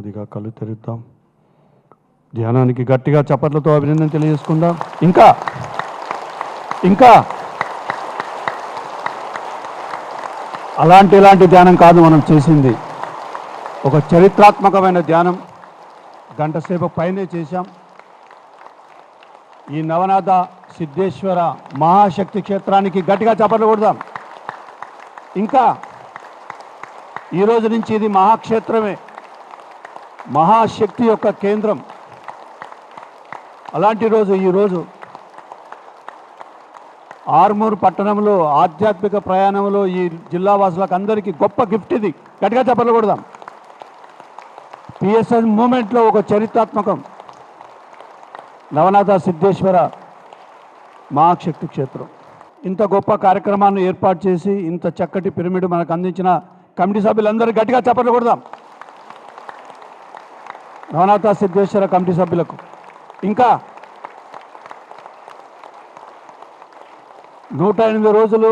నెమ్మదిగా కళ్ళు తెరుద్దాం. ధ్యానానికి గట్టిగా చప్పట్లతో అభినందన తెలియజేసుకుందాం. ఇంకా ఇంకా ఇలాంటి ధ్యానం కాదు మనం చేసింది. ఒక చరిత్రాత్మకమైన ధ్యానం గంట సేపు పైనే చేశాం. ఈ నవనాథ సిద్ధేశ్వర మహాశక్తి క్షేత్రానికి గట్టిగా చప్పట్లు కొడదాం. ఇంకా ఈరోజు నుంచి ఇది మహాక్షేత్రమే, మహాశక్తి యొక్క కేంద్రం. అలాంటి రోజు ఈరోజు ఆర్మూర్ పట్టణంలో ఆధ్యాత్మిక ప్రయాణంలో ఈ జిల్లా వాసులకు అందరికీ గొప్ప గిఫ్ట్ ఇది. గట్టిగా చప్పట్లు కొడదాం. పిఎస్ఎస్ మూమెంట్లో ఒక చరిత్రాత్మకం నవనాథ సిద్ధేశ్వర మహాశక్తి క్షేత్రం. ఇంత గొప్ప కార్యక్రమాన్ని ఏర్పాటు చేసి ఇంత చక్కటి పిరమిడ్ మనకు అందించిన కమిటీ సభ్యులందరూ గట్టిగా చప్పట్లు కొడదాం. నవనాథ సిద్ధేశ్వర కమిటీ సభ్యులకు, ఇంకా 108 రోజులు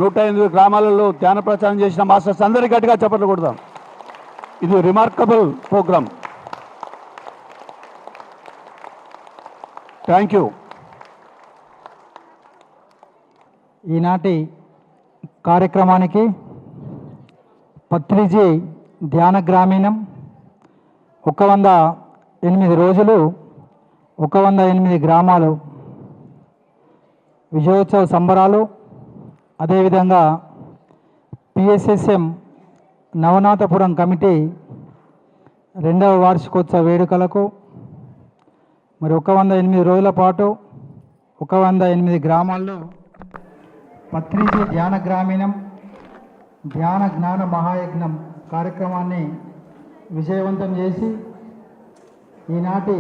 108 గ్రామాలలో ధ్యాన ప్రచారం చేసిన మాస్టర్స్ అందరికీ గట్టిగా చప్పట్లు కొడదాం. ఇది రిమార్కబుల్ ప్రోగ్రామ్. Thank you. ఈనాటి కార్యక్రమానికి పత్రిజీ ధ్యాన గ్రామీణం 108 రోజులు 108 గ్రామాలు విజయోత్సవ సంబరాలు, అదేవిధంగా పిఎస్ఎస్ఎం నవనాథపురం కమిటీ 2వ వార్షికోత్సవ వేడుకలకు మరి 108 రోజుల పాటు 108 గ్రామాల్లో పత్రిజీ ధ్యాన గ్రామీణం ధ్యాన జ్ఞాన మహాయజ్ఞం కార్యక్రమాన్ని విజయవంతం చేసి ఈనాటి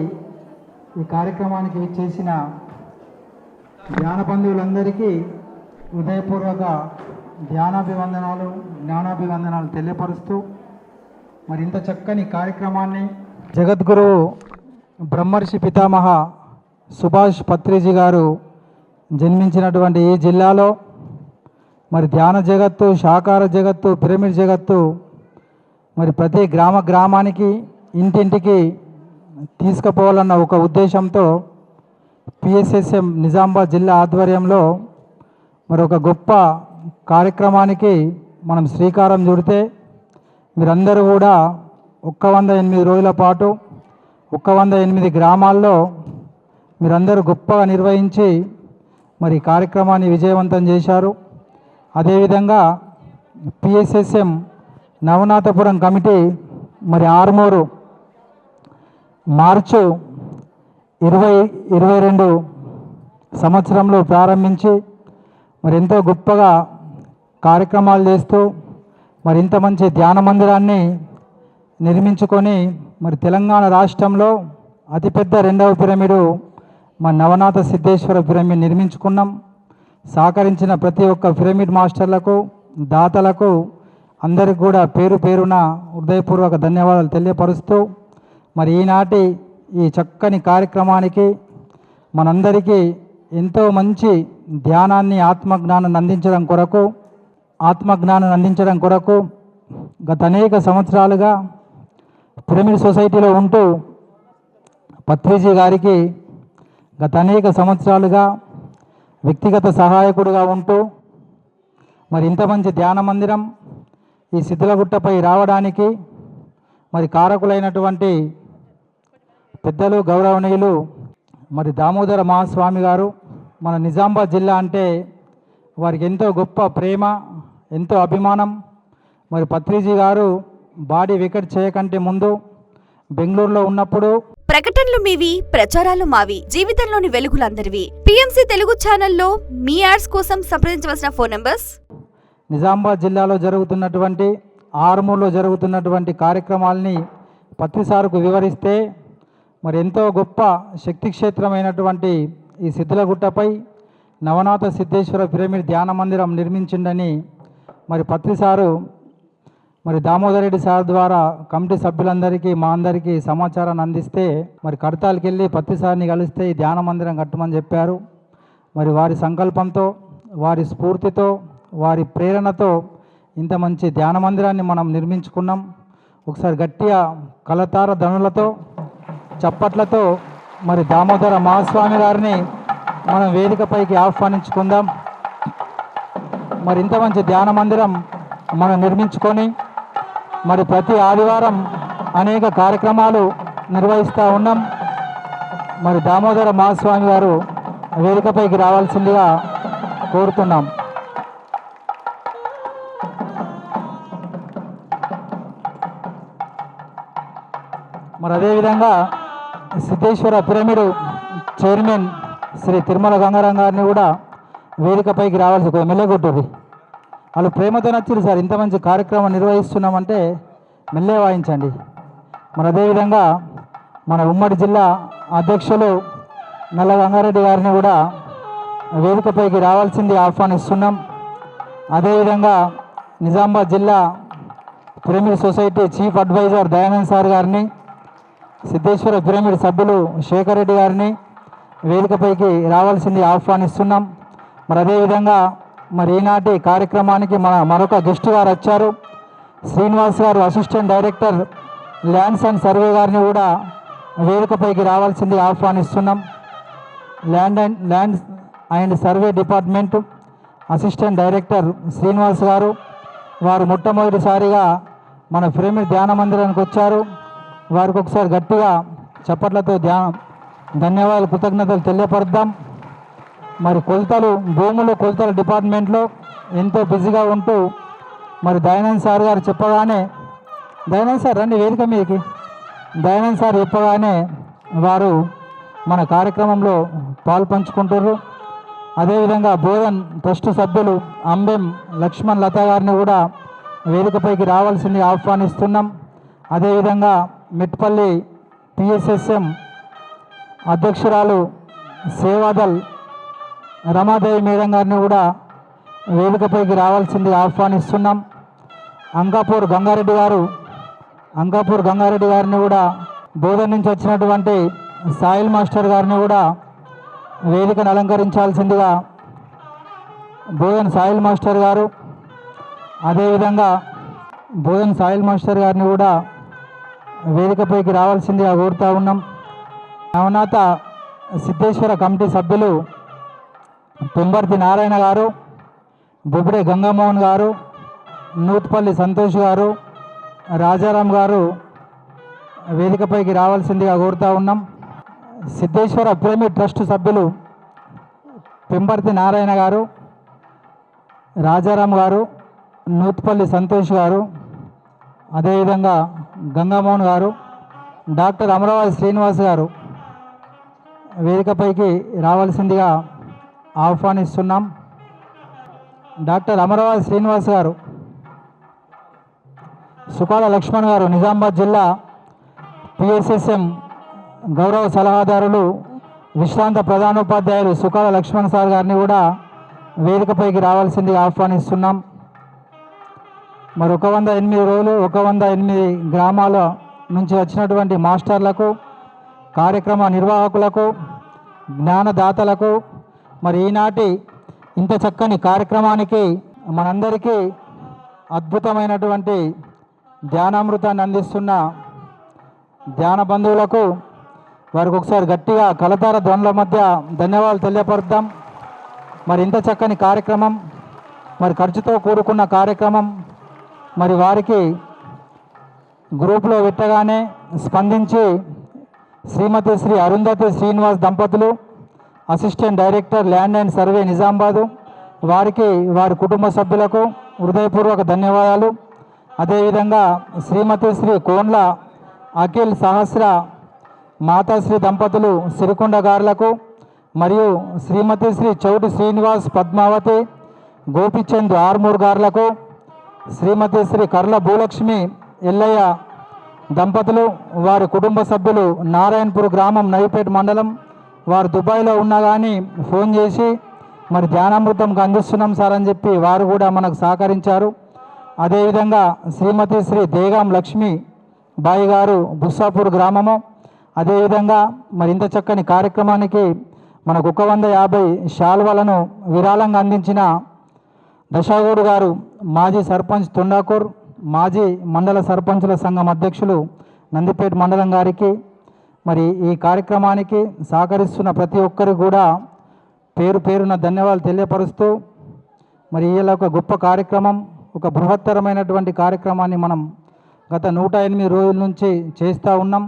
ఈ కార్యక్రమానికి చేసిన ధ్యాన బంధువులందరికీ హృదయపూర్వక ధ్యానాభివందనాలు, జ్ఞానాభివందనాలు తెలియపరుస్తూ మరి ఇంత చక్కని కార్యక్రమాన్ని జగద్గురువు బ్రహ్మర్షి పితామహ సుభాష్ పత్రిజీ గారు జన్మించినటువంటి ఈ జిల్లాలో మరి ధ్యాన జగత్తు, సాకార జగత్తు, పిరమిడ్ జగత్తు మరి ప్రతి గ్రామానికి ఇంటింటికి తీసుకుపోవాలన్న ఒక ఉద్దేశంతో పిఎస్ఎస్ఎం నిజామాబాద్ జిల్లా ఆధ్వర్యంలో మరి ఒక గొప్ప కార్యక్రమానికి మనం శ్రీకారం చుడితే మీరందరూ కూడా 108 రోజుల పాటు 108 గ్రామాల్లో మీరందరూ గొప్పగా నిర్వహించి మరి కార్యక్రమాన్ని విజయవంతం చేశారు. అదేవిధంగా పిఎస్ఎస్ఎం నవనాథపురం కమిటీ మరి ఆర్మూరు మార్చు 2022 సంవత్సరంలో ప్రారంభించి మరి ఎంతో గొప్పగా కార్యక్రమాలు చేస్తూ మరి ఇంత మంచి ధ్యాన మందిరాన్ని నిర్మించుకొని మరి తెలంగాణ రాష్ట్రంలో అతిపెద్ద 2వ పిరమిడు మన నవనాథ సిద్ధేశ్వర పిరమిడ్ నిర్మించుకున్నాం. సహకరించిన ప్రతి ఒక్క పిరమిడ్ మాస్టర్లకు, దాతలకు అందరికి కూడా పేరు పేరున హృదయపూర్వక ధన్యవాదాలు తెలియపరుస్తూ మరి ఈనాటి ఈ చక్కని కార్యక్రమానికి మనందరికీ ఎంతో మంచి ధ్యానాన్ని, ఆత్మజ్ఞానాన్ని అందించడం కొరకు గత అనేక సంవత్సరాలుగా పిరమిడ్ సొసైటీలో ఉంటూ పత్రిజీ గారికి గత అనేక సంవత్సరాలుగా వ్యక్తిగత సహాయకుడిగా ఉంటూ మరి ఇంత మంచి ధ్యాన మందిరం ఈ సిద్ధలగుట్టపై రావడానికి మరి కారకులైనటువంటి పెద్దలు, గౌరవనీయులు మరి దామోదర మహాస్వామి గారు, మన నిజామాబాద్ జిల్లా అంటే వారికి ఎంతో గొప్ప ప్రేమ, ఎంతో అభిమానం. మరి పత్రిజీ గారు బాడీ వికెట్ చేయకంటే ముందు బెంగళూరులో ఉన్నప్పుడు ప్రకటనలు మీవి, ప్రచారాలు మావి, జీవితంలోని వెలుగులందరివి. పిఎంసి తెలుగు ఛానల్లో మీ యాడ్స్ కోసం సంప్రదించవలసిన ఫోన్ నంబర్స్. నిజామాబాద్ జిల్లాలో జరుగుతున్నటువంటి, ఆర్మూర్లో జరుగుతున్నటువంటి కార్యక్రమాల్ని పత్రిసారుకు వివరిస్తే మరి ఎంతో గొప్ప శక్తి క్షేత్రమైనటువంటి ఈ సిద్ధలగుట్టపై నవనాథ సిద్ధేశ్వర పిరమిడ్ ధ్యాన మందిరం నిర్మించిందని మరి పత్రిసారు మరి దామోదర్ రెడ్డి సార్ ద్వారా కమిటీ సభ్యులందరికీ మా అందరికీ సమాచారాన్ని అందిస్తే మరి కడతాలకి వెళ్ళి పత్రిసారిని కలిస్తే ఈ ధ్యాన మందిరం కట్టమని చెప్పారు. మరి వారి సంకల్పంతో, వారి స్ఫూర్తితో, వారి ప్రేరణతో ఇంత మంచి ధ్యాన మందిరాన్ని మనం నిర్మించుకున్నాం. ఒకసారి గట్టిగా కలతార ధనులతో చప్పట్లతో మరి దామోదర మహాస్వామి గారిని మనం వేదికపైకి ఆహ్వానించుకుందాం. మరి ఇంత మంచి ధ్యాన మందిరం మనం నిర్మించుకొని మరి ప్రతి ఆదివారం అనేక కార్యక్రమాలు నిర్వహిస్తూ ఉన్నాం. మరి దామోదర మహాస్వామి గారు వేదికపైకి రావాల్సిందిగా కోరుతున్నాం. మరి అదేవిధంగా సిద్ధేశ్వర పిరమిడ్ చైర్మన్ శ్రీ తిరుమల గంగారాం గారిని కూడా వేదికపైకి రావాల్సి మెల్లగొట్టుది. వాళ్ళు ప్రేమతో నచ్చారు సార్, ఇంత మంచి కార్యక్రమం నిర్వహిస్తున్నామంటే మెల్లే వాయించండి. మరి అదేవిధంగా మన ఉమ్మడి జిల్లా అధ్యక్షులు నల్ల గంగారెడ్డి గారిని కూడా వేదికపైకి రావాల్సింది ఆహ్వానిస్తున్నాం. అదేవిధంగా నిజామాబాద్ జిల్లా pyramid society chief adviser Dayanand sir గారిని, సిద్ధేశ్వర పిరమిడ్ సభ్యులు శేఖర్ రెడ్డి గారిని వేదికపైకి రావాల్సింది ఆహ్వానిస్తున్నాం. మరి అదేవిధంగా మరి ఈనాటి కార్యక్రమానికి మరొక గెస్ట్ గారు వచ్చారు. శ్రీనివాస్ గారు assistant director lands and survey గారిని కూడా వేదికపైకి రావాల్సింది ఆహ్వానిస్తున్నాం. Lands and survey department assistant director Srinivas గారు, వారు మొట్టమొదటిసారిగా మన పిరమిడ్ ధ్యాన మందిరానికి వచ్చారు. వారికి ఒకసారి గట్టిగా చప్పట్లతో ధన్యవాదాలు కృతజ్ఞతలు తెలియపరుద్దాం. మరి భూములు కొలతల డిపార్ట్మెంట్లో ఎంతో బిజీగా ఉంటూ మరి దయానంద్ సార్ గారు చెప్పగానే, దయానంద్ సార్ రండి వేదిక మీదకి, దయానంద్ సార్ చెప్పగానే వారు మన కార్యక్రమంలో పాల్పంచుకుంటారు. అదేవిధంగా బోధన్ ట్రస్ట్ సభ్యులు అంబెం లక్ష్మణ్ లత గారిని కూడా వేదికపైకి రావాల్సింది ఆహ్వానిస్తున్నాం. అదేవిధంగా మిట్పల్లి పిఎస్ఎస్ఎం అధ్యక్షురాలు సేవాదల్ రమాదేవి మేడం గారిని కూడా వేదికపైకి రావాల్సింది ఆహ్వానిస్తున్నాం. అంకాపూర్ గంగారెడ్డి గారిని కూడా బోధన నుంచి వచ్చినటువంటి సాయిల్ మాస్టర్ గారిని కూడా వేదికను అలంకరించాల్సిందిగా బోధన్ సాయిల్ మాస్టర్ గారు, అదేవిధంగా బోధన్ సాయిల్ మాస్టర్ గారిని కూడా వేదికపైకి రావాల్సిందిగా కోరుతూ ఉన్నాం. నవనాథ సిద్ధేశ్వర కమిటీ సభ్యులు పెంబర్తి నారాయణ గారు, బొబ్బిడే గంగామోహన్ గారు, నూత్పల్లి సంతోష్ గారు, రాజారాం గారు వేదికపైకి రావాల్సిందిగా కోరుతూ ఉన్నాం. సిద్ధేశ్వర పిరమిడ్ ట్రస్ట్ సభ్యులు పెంబర్తి నారాయణ గారు, రాజారాం గారు, నూత్పల్లి సంతోష్ గారు, అదేవిధంగా గంగామోహన్ గారు, డాక్టర్ అమరావతి శ్రీనివాస్ గారు వేదికపైకి రావాల్సిందిగా ఆహ్వానిస్తున్నాం. డాక్టర్ అమరావతి శ్రీనివాస్ గారు, సుకాల లక్ష్మణ్ గారు నిజామాబాద్ జిల్లా పిఎస్ఎస్ఎం గౌరవ సలహాదారులు విశ్రాంత ప్రధానోపాధ్యాయులు సుకాల లక్ష్మణ్ సార్ గారిని కూడా వేదికపైకి రావాల్సిందిగా ఆహ్వానిస్తున్నాం. మరి 108 రోజులు 108 గ్రామాల నుంచి వచ్చినటువంటి మాస్టర్లకు, కార్యక్రమ నిర్వాహకులకు, జ్ఞానదాతలకు మరి ఈనాటి ఇంత చక్కని కార్యక్రమానికి మనందరికీ అద్భుతమైనటువంటి ధ్యానామృతాన్ని అందిస్తున్న ధ్యాన బంధువులకు వారికి ఒకసారి గట్టిగా కలతార ధ్వనుల మధ్య ధన్యవాదాలు తెలియపరుద్దాం. మరి ఇంత చక్కని కార్యక్రమం, మరి ఖర్చుతో కూడుకున్న కార్యక్రమం, మరి వారికి గ్రూప్లో పెట్టగానే స్పందించి శ్రీమతి శ్రీ అరుంధతి శ్రీనివాస్ దంపతులు, assistant director land and survey Nizamabad, వారికి వారి కుటుంబ సభ్యులకు హృదయపూర్వక ధన్యవాదాలు. అదేవిధంగా శ్రీమతి శ్రీ కోన్ల అఖిల్ సహస్ర మాతాశ్రీ దంపతులు సిరికొండ గారులకు, మరియు శ్రీమతి శ్రీ చౌటి శ్రీనివాస్ పద్మావతి గోపిచంద్ ఆర్మూర్ గారులకు, శ్రీమతి శ్రీ కర్ల భూలక్ష్మి ఎల్లయ్య దంపతులు, వారి కుటుంబ సభ్యులు నారాయణపూర్ గ్రామం నవిపేట మండలం, వారు దుబాయ్లో ఉన్నా కానీ ఫోన్ చేసి మరి ధ్యానామృతంకి అందిస్తున్నాం సార్ అని చెప్పి వారు కూడా మనకు సహకరించారు. అదేవిధంగా శ్రీమతి శ్రీ దేగాం లక్ష్మి బాయి గారు బుస్సాపూర్ గ్రామము, అదేవిధంగా మరి ఇంత చక్కని కార్యక్రమానికి మనకు 150 శాల్వాలను విరాళంగా అందించిన దశాగూడు గారు మాజీ సర్పంచ్ తొండాకూర్, మాజీ మండల సర్పంచుల సంఘం అధ్యక్షులు నందిపేట మండలం గారికి మరి ఈ కార్యక్రమానికి సహకరిస్తున్న ప్రతి ఒక్కరికి కూడా పేరు పేరున ధన్యవాదాలు తెలియపరుస్తూ మరి ఇలా ఒక గొప్ప కార్యక్రమం, ఒక బృహత్తరమైనటువంటి కార్యక్రమాన్ని మనం గత 108 రోజుల నుంచి చేస్తూ ఉన్నాం.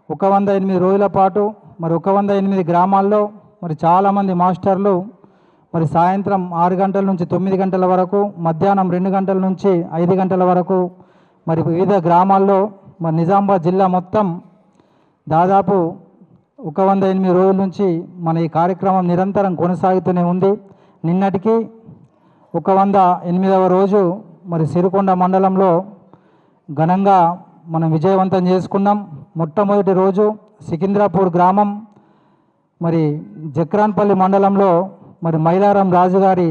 108 రోజుల పాటు మరి 108 గ్రామాల్లో మరి చాలామంది మాస్టర్లు మరి సాయంత్రం 6 గంటల నుంచి 9 గంటల వరకు, మధ్యాహ్నం 2 గంటల నుంచి 5 గంటల వరకు మరి వివిధ గ్రామాల్లో మరి నిజామాబాద్ జిల్లా మొత్తం దాదాపు 108 రోజుల నుంచి మన ఈ కార్యక్రమం నిరంతరం కొనసాగుతూనే ఉంది. నిన్నటికి 108వ రోజు మరి సిరికొండ మండలంలో ఘనంగా మనం విజయవంతం చేసుకున్నాం. మొట్టమొదటి రోజు సికింద్రాపూర్ గ్రామం మరి జక్రాన్పల్లి మండలంలో మరి మైలారం రాజుగారి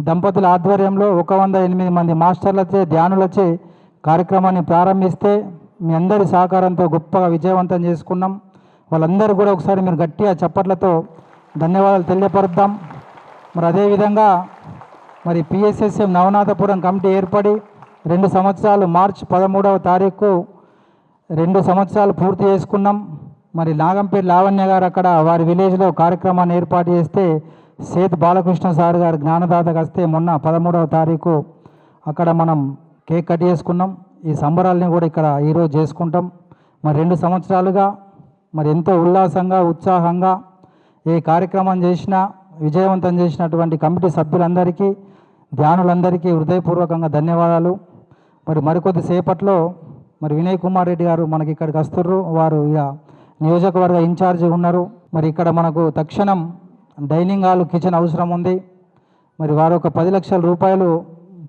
దంపతుల ఆధ్వర్యంలో 108 మంది మాస్టర్లచే ధ్యానులచే కార్యక్రమాన్ని ప్రారంభిస్తే మీ అందరి సహకారంతో గొప్పగా విజయవంతం చేసుకున్నాం. వాళ్ళందరూ కూడా ఒకసారి మీరు గట్టిగా చప్పట్లతో ధన్యవాదాలు తెలియపరుద్దాం. మరి అదేవిధంగా మరి పిఎస్ఎస్ఎం నవనాథపురం కమిటీ ఏర్పడి 2 సంవత్సరాలు మార్చి 13వ తారీఖు 2 సంవత్సరాలు పూర్తి చేసుకున్నాం. మరి నాగంపేట లావణ్య గారు అక్కడ వారి విలేజ్లో కార్యక్రమాన్ని ఏర్పాటు చేస్తే సేత్ బాలకృష్ణ సార్ గారు జ్ఞానదాతకు వస్తే మొన్న 13వ తారీఖు అక్కడ మనం కేక్ కట్ చేసుకున్నాం. ఈ సంబరాలని కూడా ఇక్కడ ఈరోజు చేసుకుంటాం. మరి 2 సంవత్సరాలుగా మరి ఎంతో ఉల్లాసంగా ఉత్సాహంగా ఏ కార్యక్రమం చేసినా విజయవంతం చేసినటువంటి కమిటీ సభ్యులందరికీ ధ్యానులందరికీ హృదయపూర్వకంగా ధన్యవాదాలు. మరి మరికొద్ది సేపట్లో మరి వినయ్ కుమార్ రెడ్డి గారు మనకి ఇక్కడికి వస్తుర్రు. వారు ఇక నియోజకవర్గ ఇన్ఛార్జి ఉన్నారు. మరి ఇక్కడ మనకు తక్షణం డైనింగ్ హాల్ కిచెన్ అవసరం ఉంది. మరి వారు ఒక 10 లక్షల రూపాయలు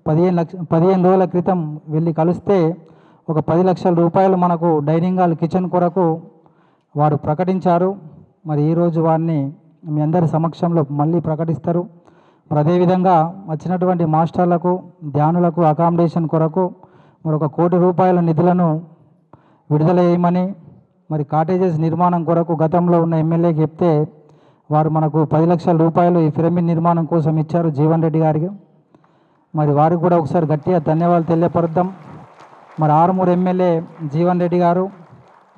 15 రోజుల క్రితం వెళ్ళి కలిస్తే ఒక 10 లక్షల రూపాయలు మనకు డైనింగ్ హాల్ కిచెన్ కొరకు వారు ప్రకటించారు. మరి ఈరోజు వారిని మీ అందరి సమక్షంలో మళ్ళీ ప్రకటిస్తారు. మరి అదేవిధంగా వచ్చినటువంటి మాస్టర్లకు ధ్యానులకు అకామిడేషన్ కొరకు మరి 1 కోటి రూపాయల నిధులను విడుదల చేయమని మరి కాటేజెస్ నిర్మాణం కొరకు గతంలో ఉన్న ఎమ్మెల్యేకి చెప్తే వారు మనకు 10 లక్షల రూపాయలు ఈ పిరమిడ్ నిర్మాణం కోసం ఇచ్చారు జీవన్ రెడ్డి గారికి. మరి వారికి కూడా ఒకసారి గట్టిగా ధన్యవాదాలు తెలియపరుద్దాం. మరి ఆరుమూరు ఎమ్మెల్యే జీవన్ రెడ్డి గారు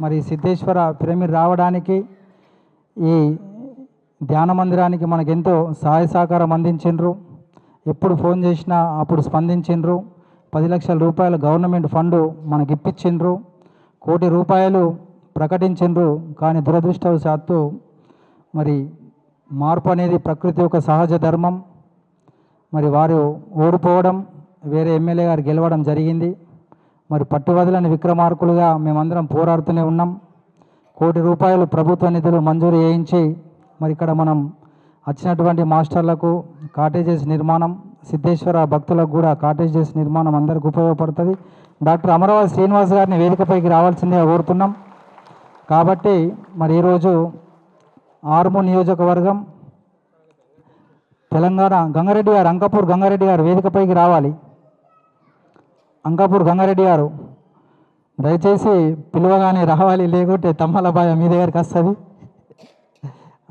మరి సిద్ధేశ్వర పిరమిడ్ రావడానికి ఈ ధ్యాన మందిరానికి మనకు ఎంతో సహాయ సహకారం అందించిండ్రు. ఎప్పుడు ఫోన్ చేసినా అప్పుడు స్పందించిండ్రు. 10 లక్షల రూపాయల గవర్నమెంట్ ఫండు మనకి ఇప్పించిండ్రు. 1 కోటి రూపాయలు ప్రకటించిండ్రు. కానీ దురదృష్టవశాత్తు మరి మార్పు అనేది ప్రకృతి యొక్క సహజ ధర్మం. మరి వారు ఓడిపోవడం, వేరే ఎమ్మెల్యే గారు గెలవడం జరిగింది. మరి పట్టువదలని విక్రమార్కులుగా మేమందరం పోరాడుతూనే ఉన్నాం. 1 కోటి రూపాయలు ప్రభుత్వ నిధులు మంజూరు చేయించి మరి ఇక్కడ మనం వచ్చినటువంటి మాస్టర్లకు కాటేజెస్ నిర్మాణం, సిద్ధేశ్వర భక్తులకు కూడా కాటేజెస్ నిర్మాణం అందరికి ఉపయోగపడుతుంది. డాక్టర్ అమరావతి శ్రీనివాస్ గారిని వేదికపైకి రావాల్సిందిగా కోరుతున్నాం. కాబట్టి మరి ఈరోజు ఆర్మూర్ నియోజకవర్గం తెలంగాణ గంగారెడ్డి గారు, అంకాపూర్ గంగారెడ్డి గారు వేదికపైకి రావాలి. అంకాపూర్ గంగారెడ్డి గారు దయచేసి పిలవగానే రావాలి, లేకుంటే తమ్మలబాయ మీ దగ్గరికి వస్తుంది.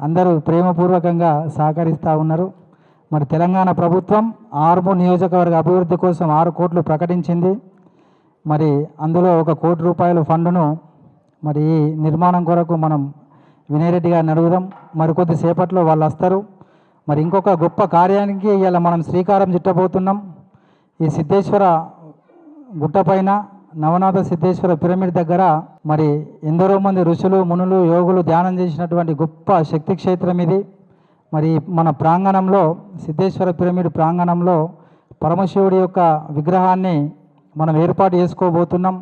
అందరూ ప్రేమపూర్వకంగా సహకరిస్తూ ఉన్నారు. మరి తెలంగాణ ప్రభుత్వం ఆర్మూర్ నియోజకవర్గ అభివృద్ధి కోసం 6 కోట్లు ప్రకటించింది. మరి అందులో 1 కోటి రూపాయల ఫండును మరి ఈ నిర్మాణం కొరకు మనం వినయ్ రెడ్డి గారిని అడుగుదాం. మరి కొద్దిసేపట్లో వాళ్ళు వస్తారు. మరి ఇంకొక గొప్ప కార్యానికి ఇలా మనం శ్రీకారం చుట్టబోతున్నాం. ఈ సిద్ధేశ్వర గుట్టపైన నవనాథ సిద్ధేశ్వర పిరమిడ్ దగ్గర మరి ఎందరో మంది ఋషులు, మునులు, యోగులు ధ్యానం చేసినటువంటి గొప్ప శక్తి క్షేత్రం ఇది. మరి మన ప్రాంగణంలో సిద్ధేశ్వర పిరమిడ్ ప్రాంగణంలో పరమశివుడి యొక్క విగ్రహాన్ని మనం ఏర్పాటు చేసుకోబోతున్నాం.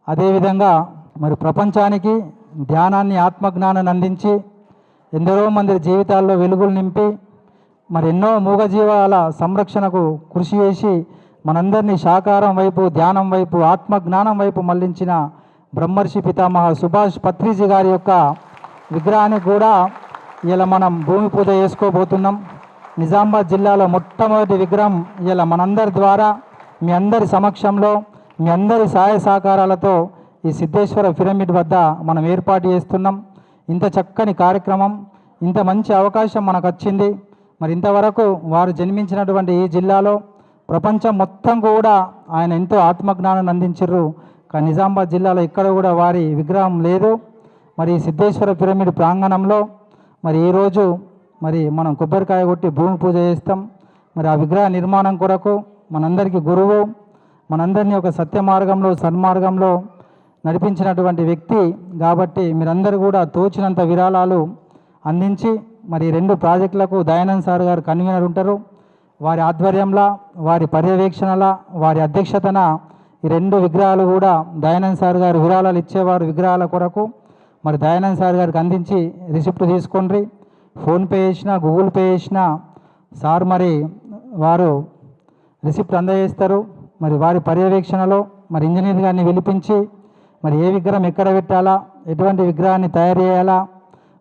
అదేవిధంగా మరి ప్రపంచానికి ధ్యానాన్ని, ఆత్మజ్ఞానాన్ని అందించి ఎందరో మంది జీవితాల్లో వెలుగులు నింపి మరి ఎన్నో మూగజీవాల సంరక్షణకు కృషి చేసి మనందరినీ సాకారం వైపు, ధ్యానం వైపు, ఆత్మజ్ఞానం వైపు మళ్లించిన బ్రహ్మర్షి పితామహ సుభాష్ పత్రిజీ గారి యొక్క విగ్రహానికి కూడా ఇలా మనం భూమి పూజ చేసుకోబోతున్నాం. నిజామాబాద్ జిల్లాలో మొట్టమొదటి విగ్రహం ఇలా మనందరి ద్వారా మీ అందరి సమక్షంలో మీ అందరి సహాయ సహకారాలతో ఈ సిద్ధేశ్వర పిరమిడ్ వద్ద మనం ఏర్పాటు చేస్తున్నాం. ఇంత చక్కని కార్యక్రమం, ఇంత మంచి అవకాశం మనకు వచ్చింది. మరి ఇంతవరకు వారు జన్మించినటువంటి ఈ జిల్లాలో ప్రపంచం మొత్తం కూడా ఆయన ఎంతో ఆత్మజ్ఞానాన్ని అందించారు. కానీ నిజామాబాద్ జిల్లాలో ఇక్కడ కూడా వారి విగ్రహం లేదు. మరి సిద్ధేశ్వర పిరమిడ్ ప్రాంగణంలో మరి ఈరోజు మరి మనం కొబ్బరికాయ కొట్టి భూమి పూజ చేస్తాం. మరి ఆ విగ్రహ నిర్మాణం కొరకు మనందరికీ గురువు, మనందరినీ ఒక సత్య మార్గంలో సన్మార్గంలో నడిపించినటువంటి వ్యక్తి కాబట్టి మీరందరూ కూడా తోచినంత విరాళాలు అందించి మరి 2 ప్రాజెక్టులకు దయానంద్ సార్ గారు కన్వీనర్ ఉంటారు. వారి ఆధ్వర్యంలో, వారి పర్యవేక్షణలో, వారి అధ్యక్షతన ఈ 2 విగ్రహాలు కూడా దయానంద్ సార్ గారు విరాళాలు ఇచ్చేవారు. విగ్రహాల కొరకు మరి దయానంద్ సార్ గారికి అందించి రిసిప్ట్ తీసుకోండి. ఫోన్పే చేసినా, గూగుల్ పే చేసినా సార్ మరి వారు రిసిప్ట్ అందజేస్తారు. మరి వారి పర్యవేక్షణలో మరి ఇంజనీర్ గారిని పిలిపించి మరి ఏ విగ్రహం ఎక్కడ పెట్టాలా, ఎటువంటి విగ్రహాన్ని తయారు చేయాలా,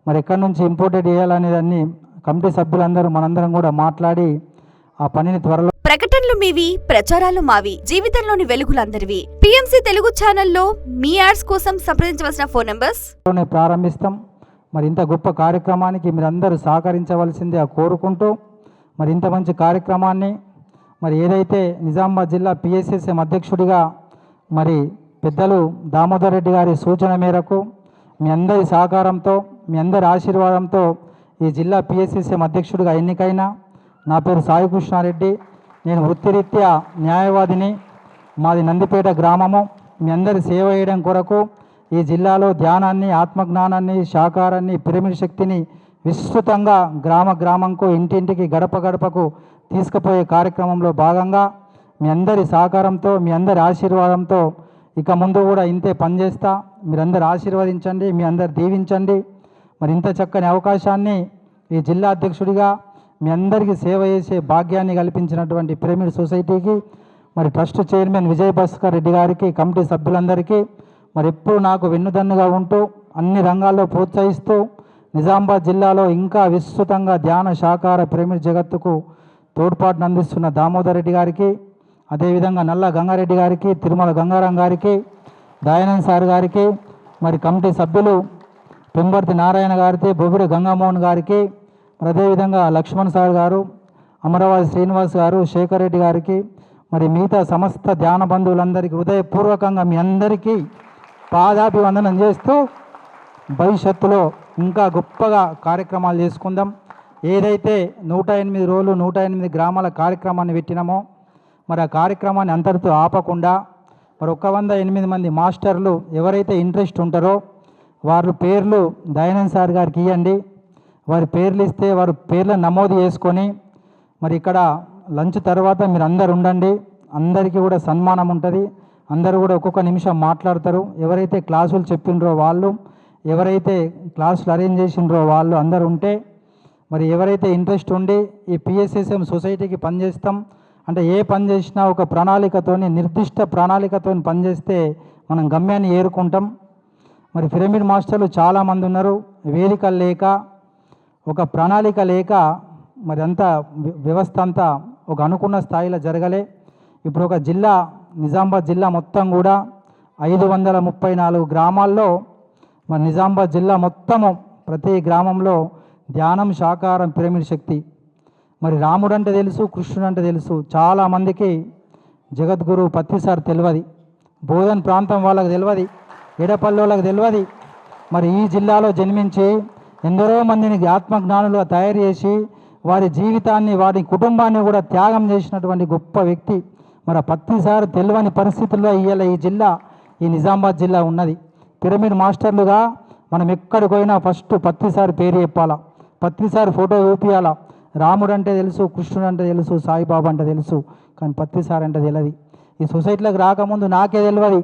మరి ఎక్కడి నుంచి ఇంపోర్టెడ్ చేయాలనేదాన్ని కమిటీ సభ్యులందరూ మనందరం కూడా మాట్లాడి ఆ పనిని త్వరలో. ప్రకటనలు మీవి, ప్రచారాలు మావి. జీవితంలోని వెలుగులందరివి. పిఎంసి తెలుగు ఛానల్లో మీ యాడ్స్ కోసం సంప్రదించవలసిన ఫోన్ నంబర్స్ ప్రారంభిస్తాం. మరి ఇంత గొప్ప కార్యక్రమానికి మీరందరూ సహకరించవలసిందే కోరుకుంటూ మరి ఇంత మంచి కార్యక్రమాన్ని మరి ఏదైతే నిజామాబాద్ జిల్లా పిఎస్ఎస్ఎం అధ్యక్షుడిగా మరి పెద్దలు దామోదర్ రెడ్డి గారి సూచన మేరకు మీ అందరి సహకారంతో, మీ అందరి ఆశీర్వాదంతో ఈ జిల్లా పిఎస్ఎస్ఎం అధ్యక్షుడిగా ఎన్నికైన నా పేరు సాయి కృష్ణారెడ్డి. నేను వృత్తిరీత్యా న్యాయవాదిని. మాది నందిపేట గ్రామము. మీ అందరి సేవ చేయడం కొరకు ఈ జిల్లాలో ధ్యానాన్ని, ఆత్మజ్ఞానాన్ని, శాకారాన్ని, పిరమిడ్ శక్తిని విస్తృతంగా గ్రామంకు, ఇంటింటికి, గడప గడపకు తీసుకుపోయే కార్యక్రమంలో భాగంగా మీ అందరి సహకారంతో, మీ అందరి ఆశీర్వాదంతో ఇక ముందు కూడా ఇంతే పనిచేస్తా. మీరందరూ ఆశీర్వదించండి, మీ అందరు దీవించండి. మరి ఇంత చక్కని అవకాశాన్ని ఈ జిల్లా అధ్యక్షుడిగా మీ అందరికీ సేవ చేసే భాగ్యాన్ని కల్పించినటువంటి పిరమిడ్ సొసైటీకి, మరి ట్రస్ట్ చైర్మన్ విజయ్ భాస్కర్ రెడ్డి గారికి, కమిటీ సభ్యులందరికీ మరి ఎప్పుడు నాకు వెన్నుదన్నుగా ఉంటూ అన్ని రంగాల్లో ప్రోత్సహిస్తూ నిజామాబాద్ జిల్లాలో ఇంకా విస్తృతంగా ధ్యాన శాకార పిరమిడ్ జగత్తుకు తోడ్పాటును అందిస్తున్న దామోదర్ రెడ్డి గారికి, అదేవిధంగా నల్ల గంగారెడ్డి గారికి, తిరుమల గంగారాం గారికి, దయానంద్ సార్ గారికి, మరి కమిటీ సభ్యులు పెంబర్తి నారాయణ గారికి, బొబిడి గంగామోహన్ గారికి, మరి అదేవిధంగా లక్ష్మణ్ సార్ గారు, అమరావతి శ్రీనివాస్ గారు, శేఖర్ రెడ్డి గారికి, మరి మిగతా సమస్త ధ్యాన బంధువులందరికీ హృదయపూర్వకంగా మీ అందరికీ పాదాభివందనం చేస్తూ భవిష్యత్తులో ఇంకా గొప్పగా కార్యక్రమాలు చేసుకుందాం. ఏదైతే 108 రోజులు 108 గ్రామాల కార్యక్రమాన్ని పెట్టినామో మరి ఆ కార్యక్రమాన్ని అంతటితో ఆపకుండా మరి 108 మంది మాస్టర్లు ఎవరైతే ఇంట్రెస్ట్ ఉంటారో వారి పేర్లు దయానంద్ సార్ గారికి ఇవ్వండి. వారి పేర్లు ఇస్తే వారి పేర్లను నమోదు చేసుకొని మరి ఇక్కడ లంచ్ తర్వాత మీరు అందరు ఉండండి. అందరికీ కూడా సన్మానం ఉంటుంది. అందరూ కూడా ఒక్కొక్క నిమిషం మాట్లాడతారు. ఎవరైతే క్లాసులు చెప్పిండ్రో వాళ్ళు, ఎవరైతే క్లాసులు అరేంజ్ చేసిండ్రో వాళ్ళు అందరూ ఉంటే మరి ఎవరైతే ఇంట్రెస్ట్ ఉండి ఈ పిఎస్ఎస్ఎం సొసైటీకి పనిచేస్తాం అంటే ఏ పని చేసినా ఒక ప్రణాళికతోని, నిర్దిష్ట ప్రణాళికతోని పనిచేస్తే మనం గమ్యాన్ని ఏరుకుంటాం. మరి పిరమిడ్ మాస్టర్లు చాలామంది ఉన్నారు. వేదికలు లేక, ఒక ప్రణాళిక లేక మరి అంతా వ్యవస్థ అంతా ఒక అనుకున్న స్థాయిలో జరగలే. ఇప్పుడు ఒక జిల్లా నిజామాబాద్ జిల్లా మొత్తం కూడా 534 గ్రామాల్లో మరి నిజామాబాద్ జిల్లా మొత్తము ప్రతి గ్రామంలో ధ్యానం, శాకారం, పిరమిడ్ శక్తి. మరి రాముడు అంటే తెలుసు, కృష్ణుడు అంటే తెలుసు. చాలామందికి జగద్గురు పత్తిసార్ తెలియదు, బోధన్ ప్రాంతం వాళ్ళకి తెలియదు, ఎడపల్లి వాళ్ళకి తెలియదు. మరి ఈ జిల్లాలో జన్మించి ఎందరో మందిని ఆత్మజ్ఞానులుగా తయారు చేసి వారి జీవితాన్ని, వారి కుటుంబాన్ని కూడా త్యాగం చేసినటువంటి గొప్ప వ్యక్తి. మరి పత్తిసార్ తెలియని పరిస్థితుల్లో ఇవాళ ఈ జిల్లా, ఈ నిజామాబాద్ జిల్లా ఉన్నది. పిరమిడ్ మాస్టర్లుగా మనం ఎక్కడికి పోయినా ఫస్ట్ పత్తిసార్ పేరు చెప్పాలా, పత్తిసార్ ఫోటో చూపించాలా. రాముడు అంటే తెలుసు, కృష్ణుడు అంటే తెలుసు, సాయిబాబా అంటే తెలుసు, కానీ పత్తిసార్ అంటే తెలియదు. ఈ సొసైటీలోకి రాకముందు నాకే తెలియదు.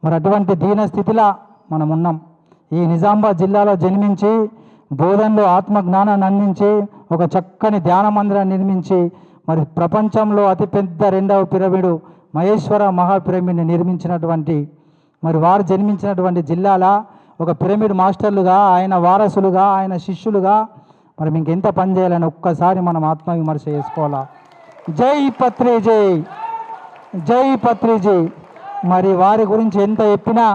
మరి అటువంటి దీన స్థితిలో మనం ఉన్నాం. ఈ నిజామాబాద్ జిల్లాలో జన్మించి బోధనలో ఆత్మజ్ఞానాన్ని అందించి ఒక చక్కని ధ్యాన మందిరాన్ని నిర్మించి మరి ప్రపంచంలో అతిపెద్ద 2వ పిరమిడు మహేశ్వర మహాపిరమిడ్ని నిర్మించినటువంటి మరి వారు జన్మించినటువంటి జిల్లాల ఒక పిరమిడ్ మాస్టర్లుగా, ఆయన వారసులుగా, ఆయన శిష్యులుగా మరి మీకు ఎంత పని చేయాలని ఒక్కసారి మనం ఆత్మవిమర్శ చేసుకోవాలా. జై పత్రి జై, జై పత్రి జై. మరి వారి గురించి ఎంత చెప్పినా,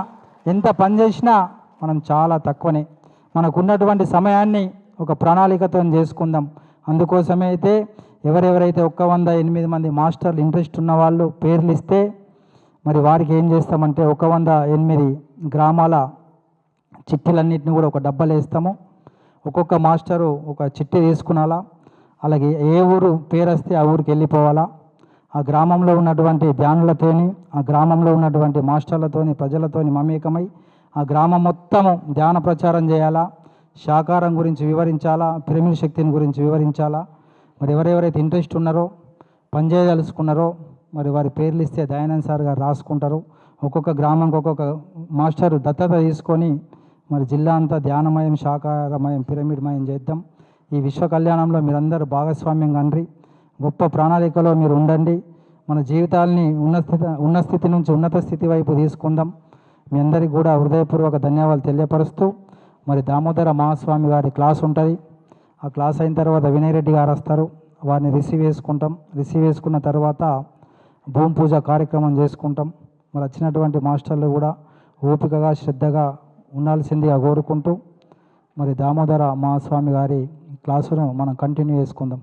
ఎంత పని చేసినా మనం చాలా తక్కువనే. మనకున్నటువంటి సమయాన్ని ఒక ప్రణాళికతో చేసుకుందాం. అందుకోసమే అయితే ఎవరెవరైతే 108 మంది మాస్టర్లు ఇంట్రెస్ట్ ఉన్న వాళ్ళు పేర్లు ఇస్తే మరి వారికి ఏం చేస్తామంటే 108 గ్రామాల చిట్టీలన్నింటినీ కూడా ఒక డబ్బాలో వేస్తాము. ఒక్కొక్క మాస్టరు ఒక చిట్టి తీసుకునాలా. అలాగే ఏ ఊరు పేరు వస్తే ఆ ఊరికి వెళ్ళిపోవాలా. ఆ గ్రామంలో ఉన్నటువంటి ధ్యానులతోని, ఆ గ్రామంలో ఉన్నటువంటి మాస్టర్లతోని, ప్రజలతోని మమేకమై ఆ గ్రామం మొత్తము ధ్యాన ప్రచారం చేయాలా. శాకారం గురించి వివరించాలా, పిరమిడ్ శక్తిని గురించి వివరించాలా. మరి ఎవరెవరైతే ఇంట్రెస్ట్ ఉన్నారో, పనిచేయదలుచుకున్నారో మరి వారి పేర్లు ఇస్తే దయానంద్ సార్ గారు రాసుకుంటారు. ఒక్కొక్క గ్రామంకి ఒక్కొక్క మాస్టర్ దత్తత తీసుకొని మరి జిల్లా అంతా ధ్యానమయం, శాకారమయం, పిరమిడ్మయం చేద్దాం. ఈ విశ్వ కళ్యాణంలో మీరందరూ భాగస్వామ్యం కండ్రి. గొప్ప ప్రణాళికలో మీరు ఉండండి. మన జీవితాల్ని ఉన్న స్థితి నుంచి ఉన్నత స్థితి వైపు తీసుకుందాం. మీ అందరికీ కూడా హృదయపూర్వక ధన్యవాదాలు తెలియపరుస్తూ మరి దామోదర మహాస్వామి గారి క్లాస్ ఉంటుంది. ఆ క్లాస్ అయిన తర్వాత వినయ్ రెడ్డి గారు వస్తారు. వారిని రిసీవ్ చేసుకుంటాం. రిసీవ్ చేసుకున్న తర్వాత భూమి పూజ కార్యక్రమం చేసుకుంటాం. మరి వచ్చినటువంటి మాస్టర్లు కూడా ఓపికగా శ్రద్ధగా ఉండాల్సిందిగా కోరుకుంటూ మరి దామోదర మహాస్వామి గారి క్లాసును మనం కంటిన్యూ చేసుకుందాం.